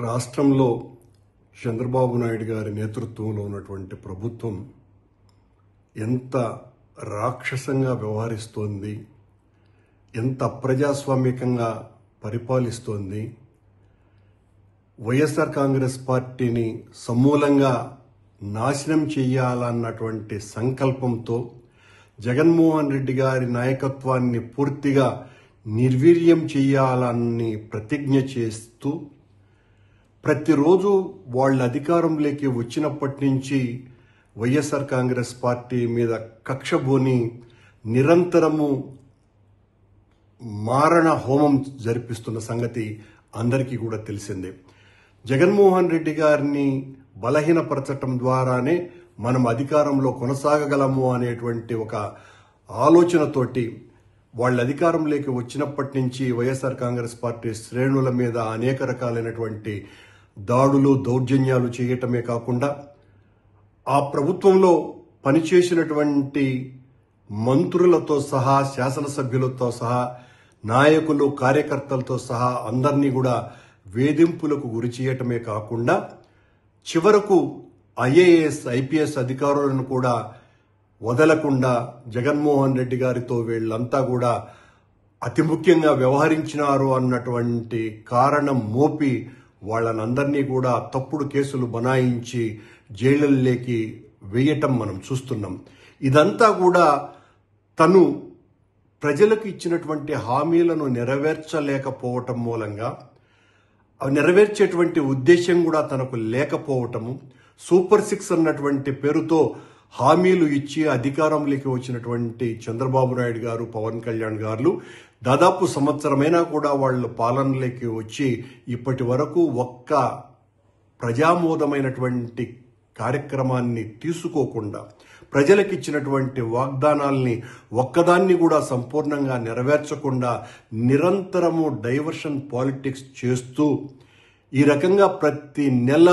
రాష్ట్రంలో చంద్రబాబు నాయుడు గారి నేతృత్వంలో ఉన్నటువంటి ప్రభుత్వం ఎంత రాక్షసంగా వ్యవహరిస్తోంది, ఎంత అప్రజాస్వామికంగా పరిపాలిస్తోంది, వైఎస్ఆర్ కాంగ్రెస్ పార్టీని సమూలంగా నాశనం చేయాలన్నటువంటి సంకల్పంతో జగన్మోహన్ రెడ్డి గారి నాయకత్వాన్ని పూర్తిగా నిర్వీర్యం చేయాలని ప్రతిజ్ఞ చేస్తూ ప్రతిరోజు వాళ్ళ అధికారంలోకి వచ్చినప్పటి నుంచి వైఎస్ఆర్ కాంగ్రెస్ పార్టీ మీద కక్షబోని నిరంతరము మారణ హోమం జరిపిస్తున్న సంగతి అందరికీ కూడా తెలిసిందే. జగన్మోహన్ రెడ్డి గారిని బలహీనపరచటం ద్వారానే మనం అధికారంలో కొనసాగగలము అనేటువంటి ఒక ఆలోచనతోటి వాళ్ళ అధికారంలోకి వచ్చినప్పటి నుంచి వైఎస్ఆర్ కాంగ్రెస్ పార్టీ శ్రేణుల మీద అనేక రకాలైనటువంటి దాడులు దౌర్జన్యాలు చేయటమే కాకుండా ఆ ప్రభుత్వంలో పనిచేసినటువంటి మంత్రులతో సహా శాసనసభ్యులతో సహా నాయకులు కార్యకర్తలతో సహా అందరినీ కూడా వేధింపులకు గురి చేయటమే కాకుండా చివరకు ఐఏఎస్ ఐపీఎస్ అధికారులను కూడా వదలకుండా జగన్మోహన్ రెడ్డి గారితో వీళ్ళంతా కూడా అతి ముఖ్యంగా వ్యవహరించినారు అన్నటువంటి కారణం మోపి వాళ్ళనందరినీ కూడా తప్పుడు కేసులు బనాయించి జైళ్లలోకి వేయటం మనం చూస్తున్నాం. ఇదంతా కూడా తను ప్రజలకు ఇచ్చినటువంటి హామీలను నెరవేర్చలేకపోవటం మూలంగా నెరవేర్చేటువంటి ఉద్దేశం కూడా తనకు లేకపోవటము, సూపర్ 6 అన్నటువంటి పేరుతో హామీలు ఇచ్చి అధికారంలోకి వచ్చినటువంటి చంద్రబాబు నాయుడు గారు, పవన్ కళ్యాణ్ గారు దాదాపు సంవత్సరమైనా కూడా వాళ్ళు పాలనలోకి వచ్చి ఇప్పటి వరకు ఒక్క ప్రజామోదమైనటువంటి కార్యక్రమాన్ని తీసుకోకుండా ప్రజలకు ఇచ్చినటువంటి వాగ్దానాల్ని ఒక్కదాన్ని కూడా సంపూర్ణంగా నెరవేర్చకుండా నిరంతరము డైవర్షన్ పాలిటిక్స్ చేస్తూ ఈ రకంగా ప్రతి నెల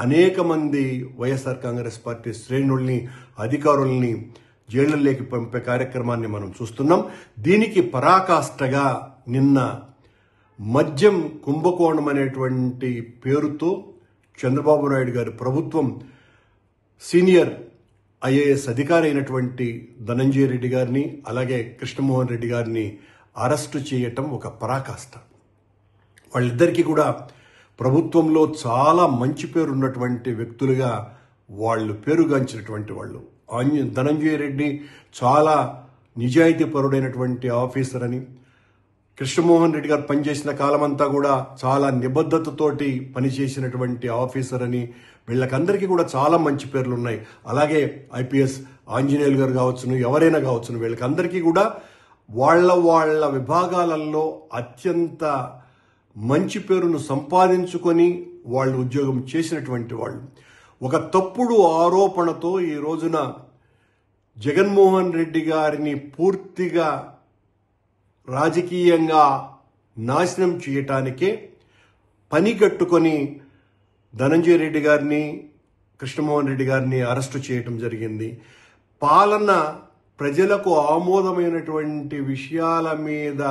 అనేక మంది వైఎస్ఆర్ కాంగ్రెస్ పార్టీ శ్రేణుల్ని అధికారుల్ని జైళ్లలోకి పంపే కార్యక్రమాన్ని మనం చూస్తున్నాం. దీనికి పరాకాష్ఠగా నిన్న మద్యం కుంభకోణం అనేటువంటి పేరుతో చంద్రబాబు నాయుడు గారి ప్రభుత్వం సీనియర్ ఐఏఎస్ అధికారి అయినటువంటి ధనంజయ రెడ్డి గారిని అలాగే కృష్ణమోహన్ రెడ్డి గారిని అరెస్టు చేయటం ఒక పరాకాష్ఠ. వాళ్ళిద్దరికీ కూడా ప్రభుత్వంలో చాలా మంచి పేరు ఉన్నటువంటి వ్యక్తులుగా వాళ్ళు పేరుగాంచినటువంటి వాళ్ళు. ధనంజయ రెడ్డి చాలా నిజాయితీపరుడైనటువంటి ఆఫీసర్ అని, కృష్ణమోహన్ రెడ్డి గారు పనిచేసిన కాలమంతా కూడా చాలా నిబద్ధతతోటి పనిచేసినటువంటి ఆఫీసర్ అని వీళ్ళకందరికీ కూడా చాలా మంచి పేర్లు ఉన్నాయి. అలాగే ఐపీఎస్ ఆంజనేయులు గారు కావచ్చును, ఎవరైనా కావచ్చును, వీళ్ళకందరికీ కూడా వాళ్ళ విభాగాలలో అత్యంత మంచి పేరును సంపాదించుకొని వాళ్ళు ఉద్యోగం చేసినటువంటి వాళ్ళు. ఒక తప్పుడు ఆరోపణతో ఈ రోజున జగన్మోహన్ రెడ్డి గారిని పూర్తిగా రాజకీయంగా నాశనం చేయటానికే పనిగట్టుకొని ధనంజయ రెడ్డి గారిని కృష్ణమోహన్ రెడ్డి గారిని అరెస్టు చేయటం జరిగింది. పాలన ప్రజలకు ఆమోదమైనటువంటి విషయాల మీద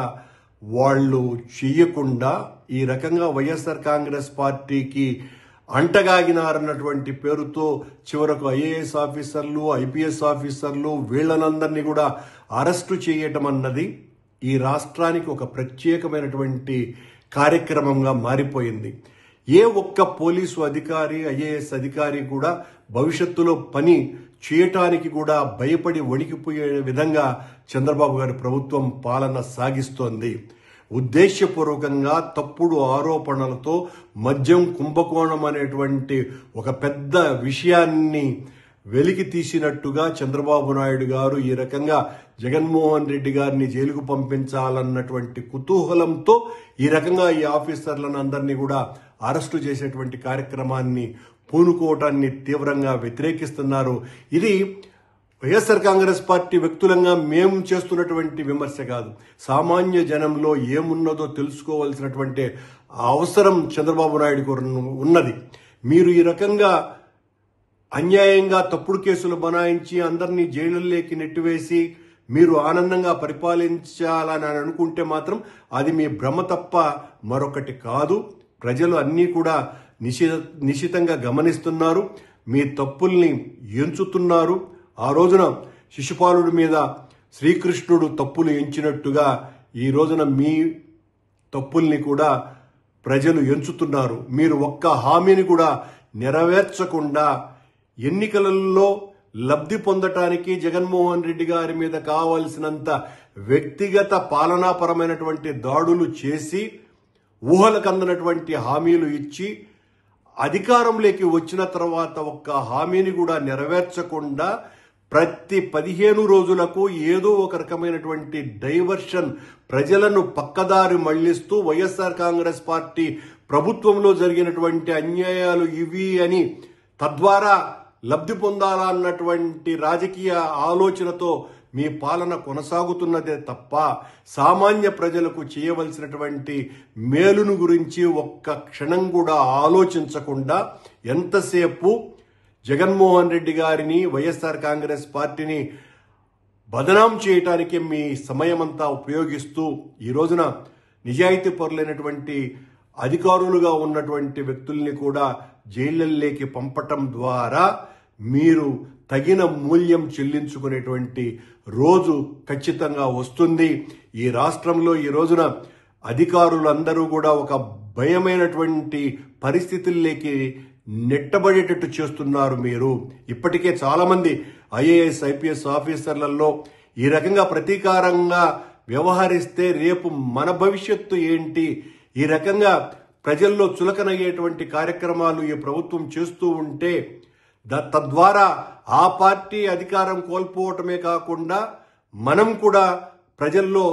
వాళ్ళు చేయకుండా ఈ రకంగా వైఎస్ఆర్ కాంగ్రెస్ పార్టీకి అంటగాగినారన్నటువంటి పేరుతో చివరకు ఐఏఎస్ ఆఫీసర్లు ఐపీఎస్ ఆఫీసర్లు వీళ్ళనందరినీ కూడా అరెస్టు చేయటం అన్నది ఈ రాష్ట్రానికి ఒక ప్రత్యేకమైనటువంటి కార్యక్రమంగా మారిపోయింది. ఏ ఒక్క పోలీసు అధికారి ఐఏఎస్ అధికారి కూడా భవిష్యత్తులో పని చేయటానికి కూడా భయపడి వణికిపోయే విధంగా చంద్రబాబు గారి ప్రభుత్వం పాలన సాగిస్తోంది. ఉద్దేశపూర్వకంగా తప్పుడు ఆరోపణలతో మద్యం కుంభకోణం అనేటువంటి ఒక పెద్ద విషయాన్ని వెలికి తీసినట్టుగా చంద్రబాబు నాయుడు గారు ఈ రకంగా జగన్మోహన్ రెడ్డి గారిని జైలుకు పంపించాలన్నటువంటి కుతూహలంతో ఈ రకంగా ఈ ఆఫీసర్లను అందరినీ కూడా అరెస్టు చేసేటువంటి కార్యక్రమాన్ని పూనుకోవటాన్ని తీవ్రంగా వ్యతిరేకిస్తున్నారు. ఇది వైఎస్ఆర్ కాంగ్రెస్ పార్టీ వ్యక్తులంగా మేము చేస్తున్నటువంటి విమర్శ కాదు. సామాన్య జనంలో ఏమున్నదో తెలుసుకోవాల్సినటువంటి అవసరం చంద్రబాబు నాయుడు ఉన్నది. మీరు ఈ రకంగా అన్యాయంగా తప్పుడు కేసులు బనాయించి అందరినీ జైలుల్లోకి నెట్టివేసి మీరు ఆనందంగా పరిపాలించాలని అనుకుంటే మాత్రం అది మీ భ్రమ తప్ప మరొకటి కాదు. ప్రజలు అన్నీ కూడా నిశితంగా గమనిస్తున్నారు. మీ తప్పుల్ని ఎంచుతున్నారు. ఆ రోజున శిశుపాలుడి మీద శ్రీకృష్ణుడు తప్పులు ఎంచినట్టుగా ఈ రోజున మీ తప్పుల్ని కూడా ప్రజలు ఎంచుతున్నారు. మీరు ఒక్క హామీని కూడా నెరవేర్చకుండా ఎన్నికలలో లబ్ధి పొందటానికి జగన్మోహన్ రెడ్డి గారి మీద కావలసినంత వ్యక్తిగత పాలనాపరమైనటువంటి దాడులు చేసి ఊహలకు అందనటువంటి హామీలు ఇచ్చి అధికారంలోకి వచ్చిన తర్వాత ఒక్క హామీని కూడా నెరవేర్చకుండా ప్రతి 15 రోజులకు ఏదో ఒక రకమైనటువంటి డైవర్షన్, ప్రజలను పక్కదారి మళ్లిస్తూ వైఎస్ఆర్ కాంగ్రెస్ పార్టీ ప్రభుత్వంలో జరిగినటువంటి అన్యాయాలు ఇవి అని తద్వారా లబ్ధి పొందాలన్నటువంటి రాజకీయ ఆలోచనతో మీ పాలన కొనసాగుతున్నదే తప్ప సామాన్య ప్రజలకు చేయవలసినటువంటి మేలును గురించి ఒక్క క్షణం కూడా ఆలోచించకుండా ఎంతసేపు జగన్మోహన్ రెడ్డి గారిని, వైఎస్ఆర్ కాంగ్రెస్ పార్టీని బదనాం చేయటానికి మీ సమయమంతా ఉపయోగిస్తూ ఈ రోజున నిజాయితీ పరులైనటువంటి అధికారులుగా ఉన్నటువంటి వ్యక్తుల్ని కూడా జైళ్లలోకి పంపటం ద్వారా మీరు తగిన మూల్యం చెల్లించుకునేటువంటి రోజు ఖచ్చితంగా వస్తుంది. ఈ రాష్ట్రంలో ఈ రోజున అధికారులందరూ కూడా ఒక భయమైనటువంటి పరిస్థితుల్లోకి నెట్టబడేటట్టు చేస్తున్నారు. మీరు ఇప్పటికే చాలామంది ఐఏఎస్ ఐపీఎస్ ఆఫీసర్లలో ఈ రకంగా ప్రతీకారంగా వ్యవహరిస్తే రేపు మన భవిష్యత్తు ఏంటి, ఈ రకంగా ప్రజల్లో చులకనయ్యేటువంటి కార్యక్రమాలు ఈ ప్రభుత్వం చేస్తూ ఉంటే తద్వారా ఆ పార్టీ అధికారం కోల్పోవటమే కాకుండా మనం కూడా ప్రజల్లో